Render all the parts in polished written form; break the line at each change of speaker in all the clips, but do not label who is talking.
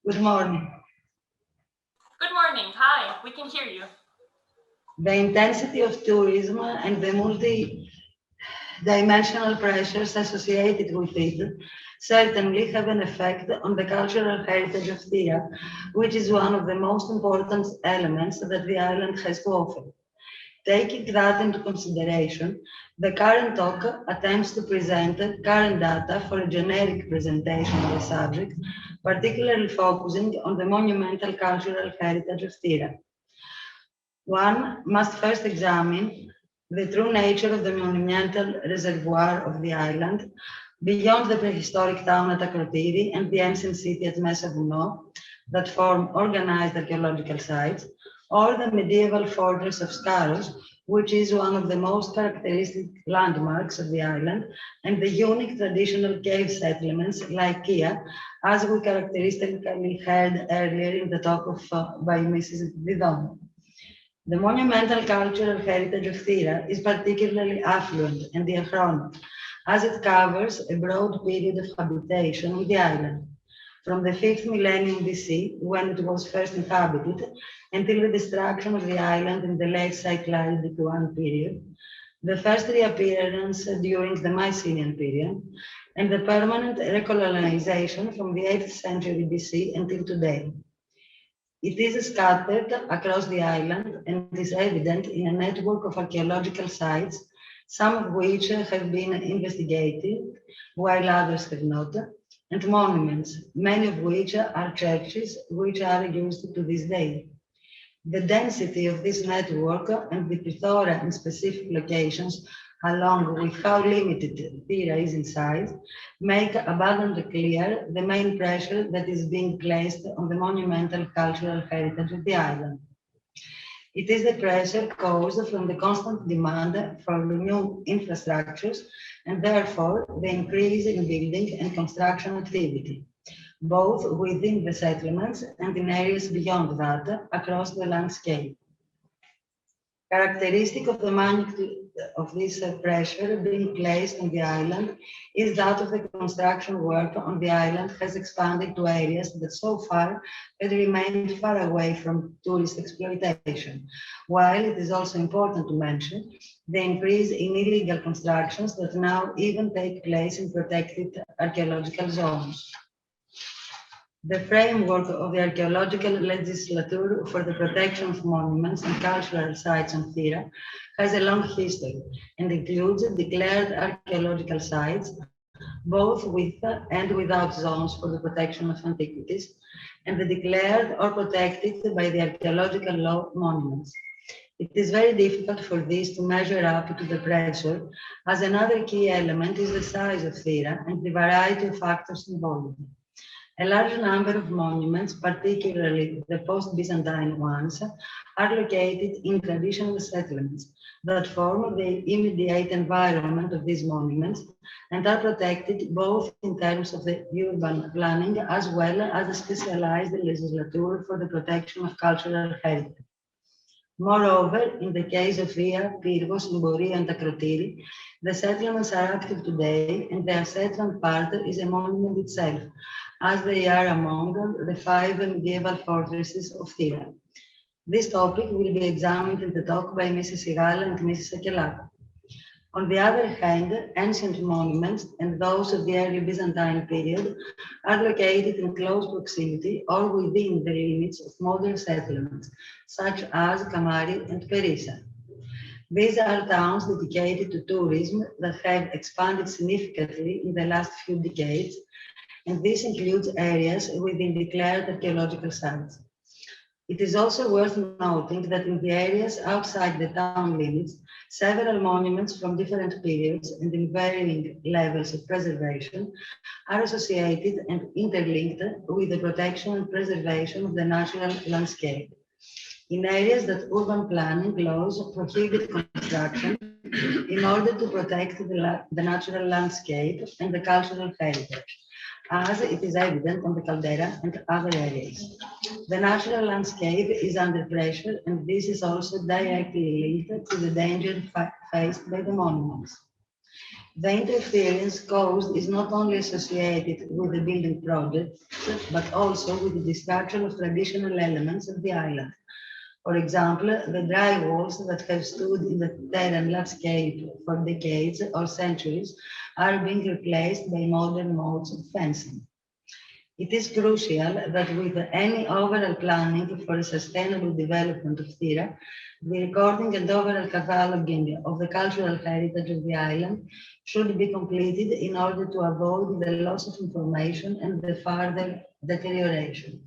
Good morning.
Good morning. Hi, we can hear you.
The intensity of tourism and the multi-dimensional pressures associated with it certainly have an effect on the cultural heritage of Thea, which is one of the most important elements that the island has to offer. Taking that into consideration, the current talk attempts to present current data for a generic presentation of the subject, particularly focusing on the monumental cultural heritage of Thera. One must first examine the true nature of the monumental reservoir of the island, beyond the prehistoric town at Akrotiri and the ancient city at Mesa Vounou that form organized archaeological sites, or the medieval fortress of Scaros, which is one of the most characteristic landmarks of the island, and the unique traditional cave settlements like Kia, as we characteristically heard earlier in the talk by Mrs. Vidon. The monumental cultural heritage of Thera is particularly affluent and diachronic, as it covers a broad period of habitation on the island, from the 5th millennium BC, when it was first inhabited, until the destruction of the island in the late Cycladic I period, the first reappearance during the Mycenaean period, and the permanent recolonization from the 8th century BC until today. It is scattered across the island and is evident in a network of archaeological sites, some of which have been investigated, while others have not, and monuments, many of which are churches which are used to this day. The density of this network and the plethora in specific locations, along with how limited Thera is in size, make abundantly clear the main pressure that is being placed on the monumental cultural heritage of the island. It is the pressure caused from the constant demand for new infrastructures and therefore the increase in building and construction activity, both within the settlements and in areas beyond that across the landscape. Characteristic of the magnitude of this pressure being placed on the island is that of the construction work on the island has expanded to areas that so far had remained far away from tourist exploitation, while it is also important to mention the increase in illegal constructions that now even take place in protected archaeological zones. The framework of the archaeological legislature for the protection of monuments and cultural sites on Thera has a long history and includes declared archaeological sites, both with and without zones for the protection of antiquities, and the declared or protected by the archaeological law monuments. It is very difficult for this to measure up to the pressure, as another key element is the size of Thera and the variety of factors involved. A large number of monuments, particularly the post-Byzantine ones, are located in traditional settlements that form the immediate environment of these monuments and are protected both in terms of the urban planning as well as the specialized legislature for the protection of cultural heritage. Moreover, in the case of Ria, Pyrgos, Mbori, and Akrotiri, the settlements are active today and their settlement part is a monument itself, as they are among the 5 medieval fortresses of Thera. This topic will be examined in the talk by Mrs. Sigala and Mrs. Akelak. On the other hand, ancient monuments and those of the early Byzantine period are located in close proximity or within the limits of modern settlements, such as Kamari and Perissa. These are towns dedicated to tourism that have expanded significantly in the last few decades, and this includes areas within declared archaeological sites. It is also worth noting that in the areas outside the town limits, several monuments from different periods and in varying levels of preservation are associated and interlinked with the protection and preservation of the natural landscape. In areas that urban planning laws prohibit construction in order to protect the natural landscape and the cultural heritage, as it is evident on the caldera and other areas. The natural landscape is under pressure, and this is also directly linked to the danger faced by the monuments. The interference caused is not only associated with the building project, but also with the destruction of traditional elements of the island. For example, the dry walls that have stood in the Terran landscape for decades or centuries are being replaced by modern modes of fencing. It is crucial that with any overall planning for a sustainable development of Thera, the recording and overall cataloging of the cultural heritage of the island should be completed in order to avoid the loss of information and the further deterioration.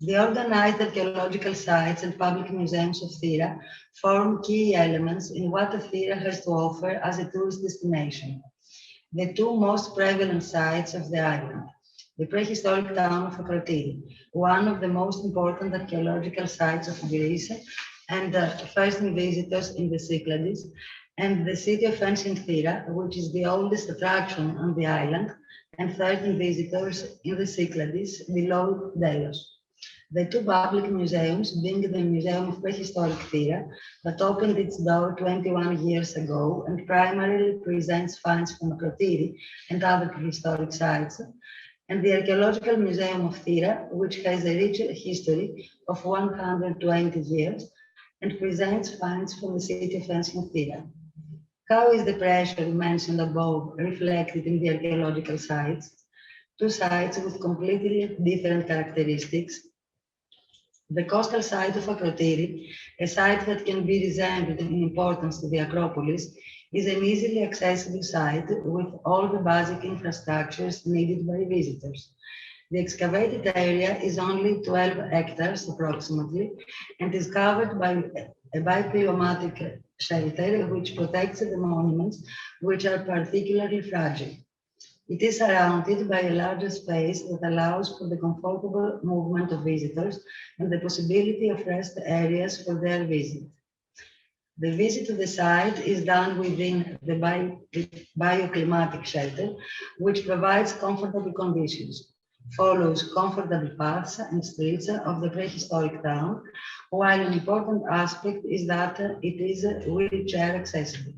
The organized archaeological sites and public museums of Thera form key elements in what Thera has to offer as a tourist destination. The two most prevalent sites of the island, the prehistoric town of Akrotiri, one of the most important archaeological sites of Greece and first-time visitors in the Cyclades, and the city of ancient Thera, which is the oldest attraction on the island, and 13 visitors in the Cyclades below Delos. The two public museums, being the Museum of Prehistoric Thera, that opened its door 21 years ago and primarily presents finds from Akrotiri and other prehistoric sites, and the Archaeological Museum of Thera, which has a rich history of 120 years and presents finds from the city of ancient Thera. How is the pressure mentioned above reflected in the archaeological sites? Two sites with completely different characteristics. The coastal site of Akrotiri, a site that can be resembled in importance to the Acropolis, is an easily accessible site with all the basic infrastructures needed by visitors. The excavated area is only 12 hectares approximately and is covered by a bioclimatic shelter which protects the monuments, which are particularly fragile. It is surrounded by a larger space that allows for the comfortable movement of visitors and the possibility of rest areas for their visit. The visit to the site is done within the bioclimatic shelter, which provides comfortable conditions, follows comfortable paths and streets of the prehistoric town, while an important aspect is that it is wheelchair accessible.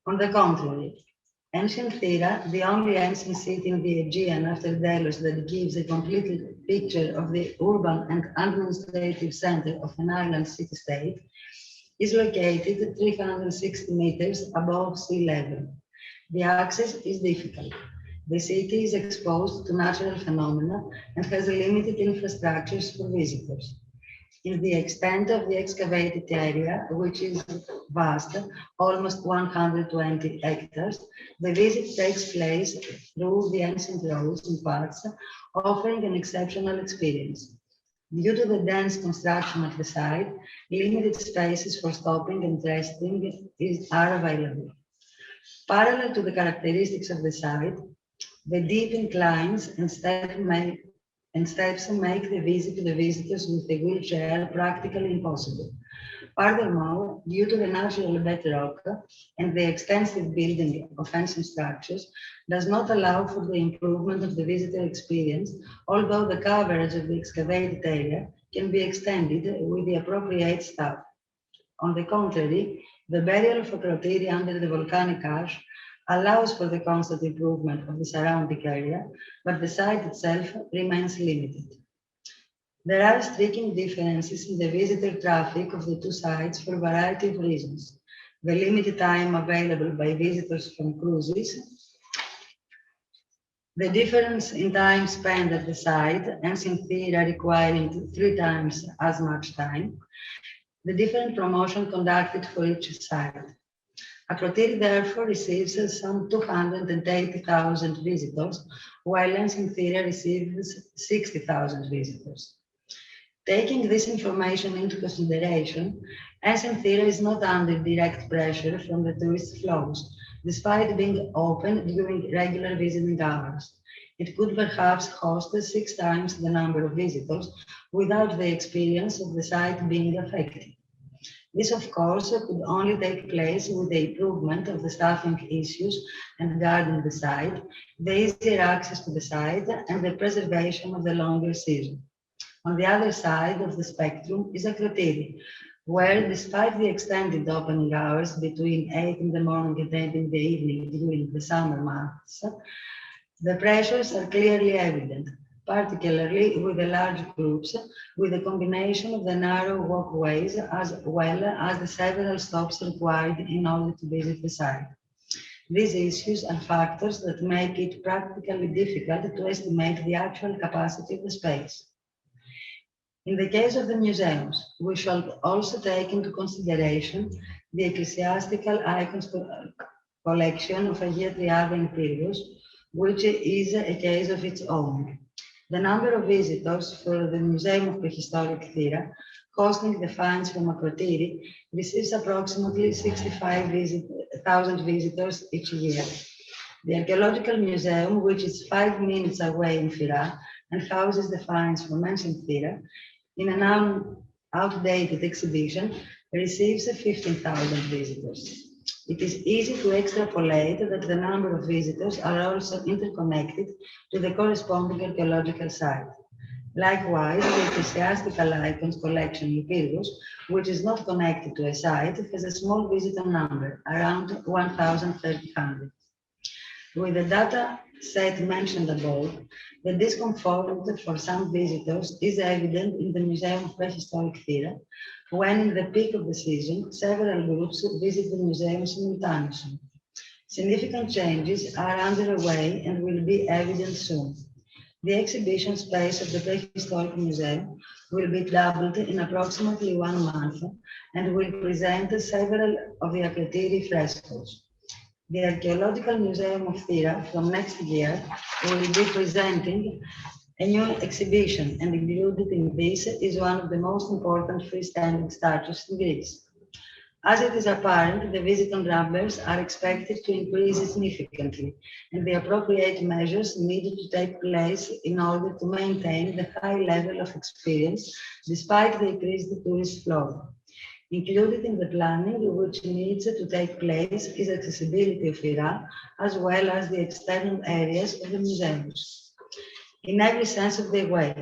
On the contrary, ancient Thera, the only ancient city in the Aegean after Delos that gives a complete picture of the urban and administrative center of an island city-state, is located 360 meters above sea level. The access is difficult. The city is exposed to natural phenomena and has limited infrastructures for visitors. In the extent of the excavated area, which is vast, almost 120 hectares, the visit takes place through the ancient roads and paths, offering an exceptional experience. Due to the dense construction of the site, limited spaces for stopping and resting are available. Parallel to the characteristics of the site, the deep inclines and steps make the visit to the visitors with a wheelchair practically impossible. Furthermore, due to the natural bedrock and the extensive building of ancient structures does not allow for the improvement of the visitor experience, although the coverage of the excavated area can be extended with the appropriate staff. On the contrary, the burial of Akrotiri under the volcanic ash allows for the constant improvement of the surrounding area, but the site itself remains limited. There are striking differences in the visitor traffic of the two sites for a variety of reasons. The limited time available by visitors from cruises, the difference in time spent at the site, ancient Thera requiring 3 times as much time, the different promotion conducted for each site. Akrotiri therefore receives some 280,000 visitors, while ancient Thera receives 60,000 visitors. Taking this information into consideration, ancient Thera is not under direct pressure from the tourist flows, despite being open during regular visiting hours. It could perhaps host 6 times the number of visitors without the experience of the site being affected. This, of course, could only take place with the improvement of the staffing issues and guarding the site, the easier access to the site, and the preservation of the longer season. On the other side of the spectrum is Akrotiri, where despite the extended opening hours between 8 in the morning and 8 in the evening during the summer months, the pressures are clearly evident, particularly with the large groups, with a combination of the narrow walkways as well as the several stops required in order to visit the site. These issues are factors that make it practically difficult to estimate the actual capacity of the space. In the case of the museums, we shall also take into consideration the ecclesiastical icons collection of Agia Triada in Pyrgos, which is a case of its own. The number of visitors for the Museum of Prehistoric Thera, hosting the finds from Akrotiri, receives approximately 65,000 visitors each year. The Archaeological Museum, which is 5 minutes away in Fira and houses the finds from ancient Thera, in an outdated exhibition, receives 15,000 visitors. It is easy to extrapolate that the number of visitors are also interconnected to the corresponding archaeological site. Likewise, the ecclesiastical icons collection in Pyrgos, which is not connected to a site, has a small visitor number, around 1,300. With the data set mentioned above, the discomfort for some visitors is evident in the Museum of Prehistoric Thera, when in the peak of the season, several groups visit the museum simultaneously. Significant changes are underway and will be evident soon. The exhibition space of the Prehistoric Museum will be doubled in approximately 1 month and will present several of the Akrotiri frescoes. The Archaeological Museum of Thera from next year will be presenting a new exhibition, and included in this is one of the most important freestanding statues in Greece. As it is apparent, the visitor numbers are expected to increase significantly, and the appropriate measures needed to take place in order to maintain the high level of experience despite the increased tourist flow. Included in the planning which needs to take place is accessibility of Fira, as well as the external areas of the museums. In every sense of the way,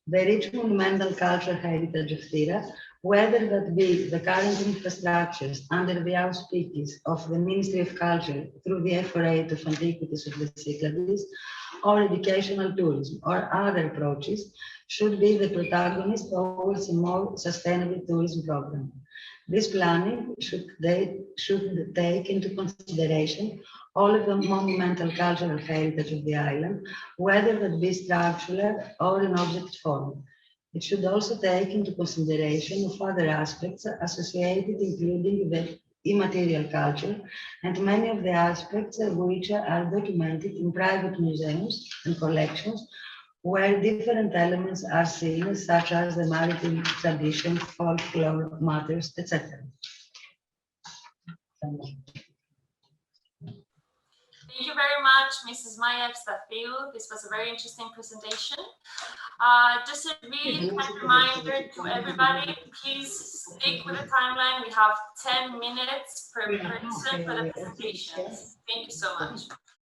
the rich monumental cultural heritage of Thera, whether that be the current infrastructures under the auspices of the Ministry of Culture through the Ephorate of Antiquities of the Cyclades, or educational tourism, or other approaches, should be the protagonist towards a more sustainable tourism program. This planning should take into consideration all of the monumental cultural heritage of the island, whether that be structural or in object form. It should also take into consideration of other aspects associated, including the immaterial culture, and many of the aspects which are documented in private museums and collections, where different elements are seen, such as the maritime tradition, folklore matters, etc. Thank you.
Thank you very much, Mrs. Maya Evstathiou. This was a very interesting presentation. Just a really kind reminder to everybody, please stick with the timeline. We have 10 minutes per person for the presentations. Thank you so much.